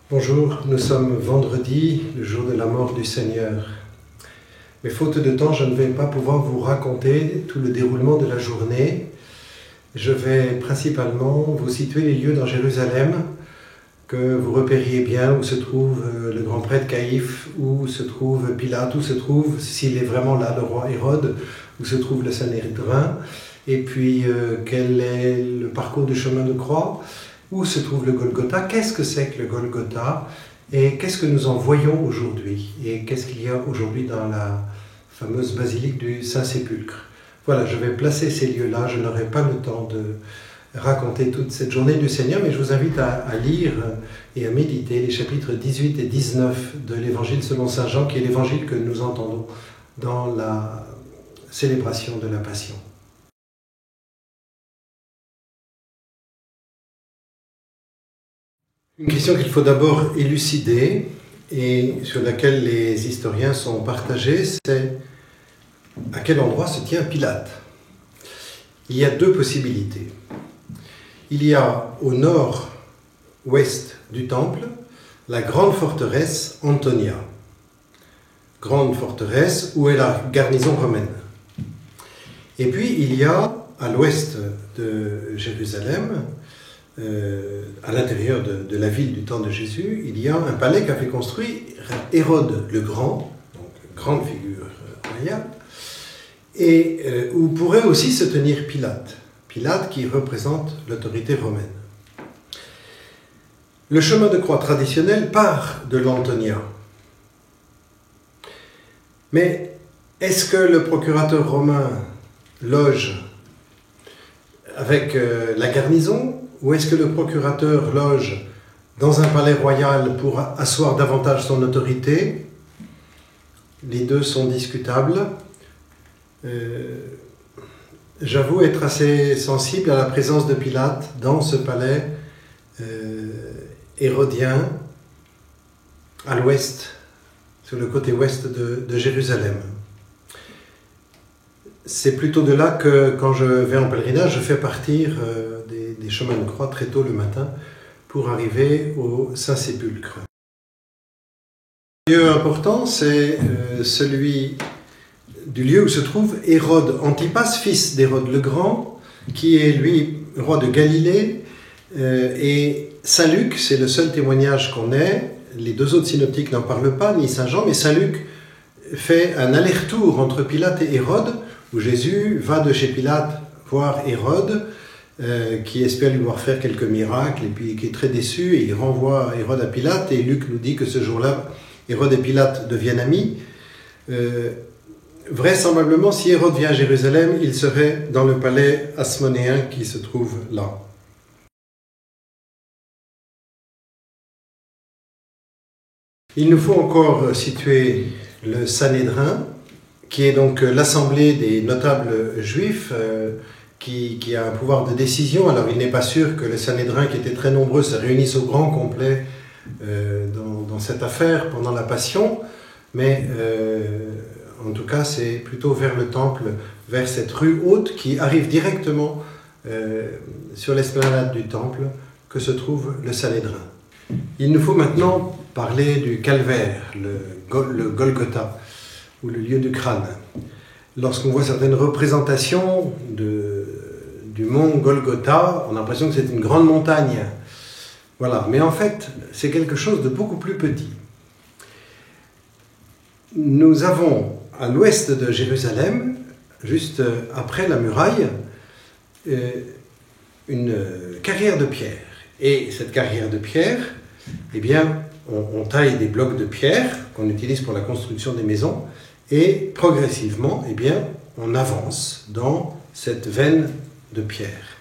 Bonjour, nous sommes vendredi, le jour de la mort du Seigneur. Mais faute de temps, je ne vais pas pouvoir vous raconter tout le déroulement de la journée. Je vais principalement vous situer les lieux dans Jérusalem, que vous repériez bien où se trouve le grand prêtre Caïphe, où se trouve Pilate, où se trouve, s'il est vraiment là, le roi Hérode, où se trouve le Sanhédrin, et puis quel est le parcours du chemin de croix, où se trouve le Golgotha, qu'est-ce que c'est que le Golgotha, et qu'est-ce que nous en voyons aujourd'hui, et qu'est-ce qu'il y a aujourd'hui dans la fameuse basilique du Saint-Sépulcre. Voilà, je vais placer ces lieux-là, je n'aurai pas le temps de raconter toute cette journée du Seigneur, mais je vous invite à lire et à méditer les chapitres 18 et 19 de l'Évangile selon Saint Jean, qui est l'évangile que nous entendons dans la célébration de la Passion. Une question qu'il faut d'abord élucider et sur laquelle les historiens sont partagés, c'est à quel endroit se tient Pilate. Il y a deux possibilités. Il y a au nord-ouest du temple la grande forteresse Antonia, grande forteresse où est la garnison romaine. Et puis il y a à l'ouest de Jérusalem, à l'intérieur de la ville du temps de Jésus, il y a un palais qu'a fait construire Hérode le Grand, donc grande figure royale, et où pourrait aussi se tenir Pilate. Pilate qui représente l'autorité romaine. Le chemin de croix traditionnel part de l'Antonia. Mais est-ce que le procurateur romain loge avec la garnison, ou est-ce que le procurateur loge dans un palais royal pour asseoir davantage son autorité? Les deux sont discutables. J'avoue être assez sensible à la présence de Pilate dans ce palais hérodien à l'ouest, sur le côté ouest de Jérusalem. C'est plutôt de là que, quand je vais en pèlerinage, je fais partir des chemins de croix très tôt le matin pour arriver au Saint-Sépulcre. Le lieu important, c'est celui du lieu où se trouve Hérode Antipas, fils d'Hérode le Grand, qui est lui roi de Galilée, et Saint Luc, c'est le seul témoignage qu'on ait. Les deux autres synoptiques n'en parlent pas, ni Saint Jean, mais Saint Luc fait un aller-retour entre Pilate et Hérode, où Jésus va de chez Pilate voir Hérode, qui espère lui voir faire quelques miracles, et puis qui est très déçu, et il renvoie Hérode à Pilate, et Luc nous dit que ce jour-là, Hérode et Pilate deviennent amis. Vraisemblablement, si Hérode vient à Jérusalem, il serait dans le palais asmonéen qui se trouve là. Il nous faut encore situer le Sanhédrin, qui est donc l'assemblée des notables juifs, qui a un pouvoir de décision. Alors il n'est pas sûr que le Sanhédrin, qui était très nombreux, se réunisse au grand complet dans cette affaire pendant la Passion, mais en tout cas c'est plutôt vers le temple, vers cette rue haute qui arrive directement sur l'esplanade du temple que se trouve le Sanhédrin. Il nous faut maintenant parler du calvaire, le Golgotha, ou le lieu du crâne. Lorsqu'on voit certaines représentations du mont Golgotha, on a l'impression que c'est une grande montagne. Voilà, mais en fait, c'est quelque chose de beaucoup plus petit. Nous avons à l'ouest de Jérusalem, juste après la muraille, une carrière de pierre. Et cette carrière de pierre, eh bien, on taille des blocs de pierre qu'on utilise pour la construction des maisons, et progressivement, eh bien, on avance dans cette veine de pierre.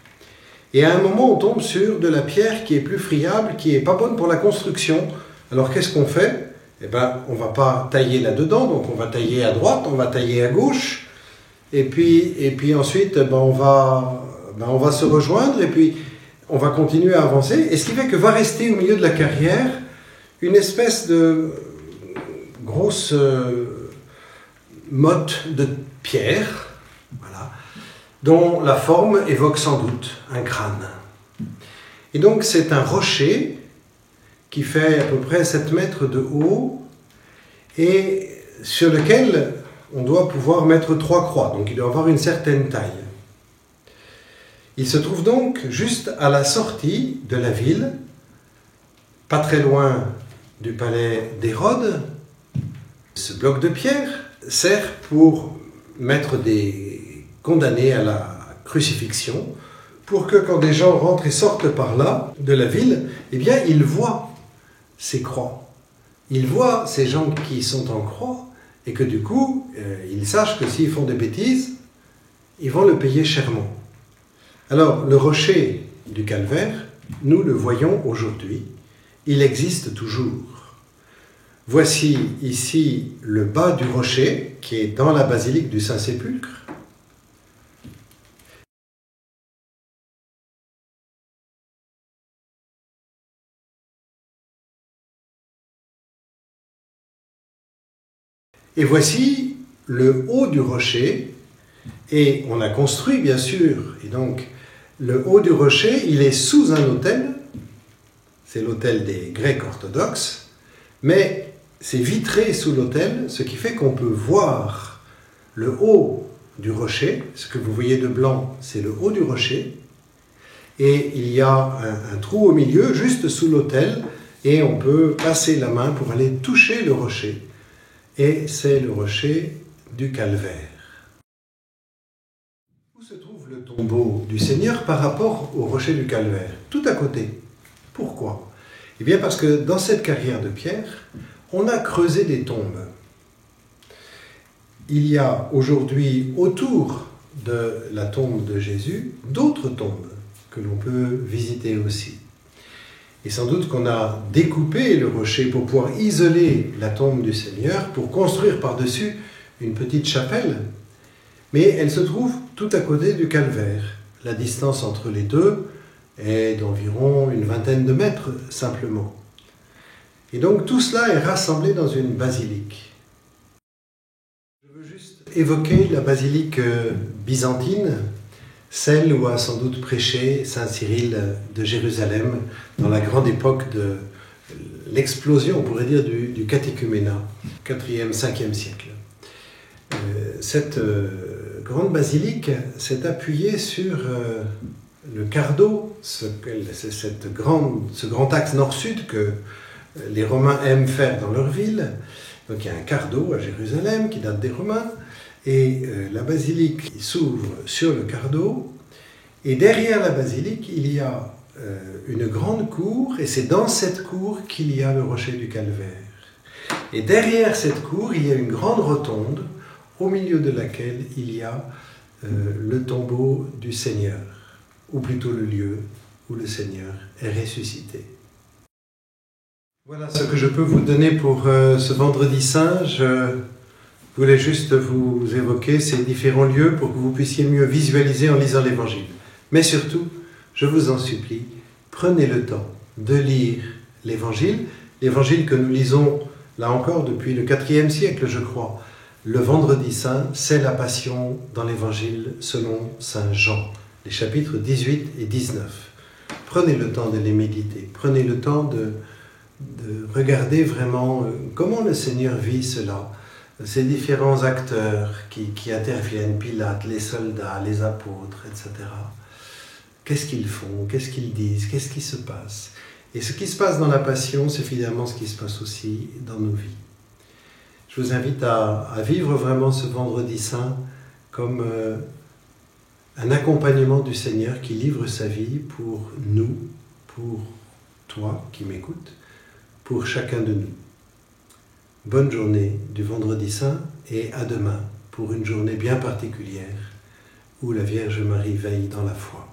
Et à un moment, on tombe sur de la pierre qui est plus friable, qui n'est pas bonne pour la construction. Alors qu'est-ce qu'on fait? Eh bien, on ne va pas tailler là-dedans, donc on va tailler à droite, on va tailler à gauche, et puis ensuite, on va se rejoindre, et puis on va continuer à avancer. Et ce qui fait que va rester au milieu de la carrière une espèce de grosse motte de pierre, voilà, dont la forme évoque sans doute un crâne. Et donc c'est un rocher qui fait à peu près 7 mètres de haut et sur lequel on doit pouvoir mettre 3 croix, donc il doit avoir une certaine taille. Il se trouve donc juste à la sortie de la ville, pas très loin du palais d'Hérode. Ce bloc de pierre sert pour mettre des condamnés à la crucifixion, pour que quand des gens rentrent et sortent par là, de la ville, eh bien, ils voient ces croix. Ils voient ces gens qui sont en croix, et que du coup, ils sachent que s'ils font des bêtises, ils vont le payer chèrement. Alors, le rocher du calvaire, nous le voyons aujourd'hui, il existe toujours. Voici ici le bas du rocher, qui est dans la basilique du Saint-Sépulcre. Et voici le haut du rocher, et on a construit bien sûr, et donc le haut du rocher, il est sous un autel, c'est l'autel des Grecs orthodoxes, mais c'est vitré sous l'autel, ce qui fait qu'on peut voir le haut du rocher. Ce que vous voyez de blanc, c'est le haut du rocher, et il y a un trou au milieu, juste sous l'autel, et on peut passer la main pour aller toucher le rocher. Et c'est le rocher du calvaire. Où se trouve le tombeau du Seigneur par rapport au rocher du calvaire? Tout à côté. Pourquoi? Eh bien parce que dans cette carrière de pierre, on a creusé des tombes. Il y a aujourd'hui autour de la tombe de Jésus d'autres tombes que l'on peut visiter aussi. Et sans doute qu'on a découpé le rocher pour pouvoir isoler la tombe du Seigneur, pour construire par-dessus une petite chapelle. Mais elle se trouve tout à côté du calvaire. La distance entre les deux est d'environ une vingtaine de mètres simplement. Et donc tout cela est rassemblé dans une basilique. Je veux juste évoquer la basilique byzantine, celle où a sans doute prêché saint Cyril de Jérusalem dans la grande époque de l'explosion, on pourrait dire, du catéchuménat, 4e, 5e siècle. Cette grande basilique s'est appuyée sur le cardo, ce grand axe nord-sud que les Romains aiment faire dans leur ville. Donc il y a un cardo à Jérusalem qui date des Romains, et la basilique s'ouvre sur le cardo, et derrière la basilique, il y a une grande cour, et c'est dans cette cour qu'il y a le rocher du calvaire. Et derrière cette cour, il y a une grande rotonde, au milieu de laquelle il y a le tombeau du Seigneur, ou plutôt le lieu où le Seigneur est ressuscité. Voilà ce que je peux vous donner pour ce vendredi saint. Je voulais juste vous évoquer ces différents lieux pour que vous puissiez mieux visualiser en lisant l'Évangile. Mais surtout, je vous en supplie, prenez le temps de lire l'Évangile que nous lisons, là encore, depuis le 4e siècle, je crois. Le vendredi saint, c'est la Passion dans l'Évangile selon saint Jean, les chapitres 18 et 19. Prenez le temps de les méditer, prenez le temps de regarder vraiment comment le Seigneur vit cela, ces différents acteurs qui interviennent, Pilate, les soldats, les apôtres, etc. Qu'est-ce qu'ils font? Qu'est-ce qu'ils disent? Qu'est-ce qui se passe? Et ce qui se passe dans la Passion, c'est finalement ce qui se passe aussi dans nos vies. Je vous invite à vivre vraiment ce vendredi saint comme un accompagnement du Seigneur qui livre sa vie pour nous, pour toi qui m'écoutes, pour chacun de nous. Bonne journée du vendredi saint et à demain pour une journée bien particulière où la Vierge Marie veille dans la foi.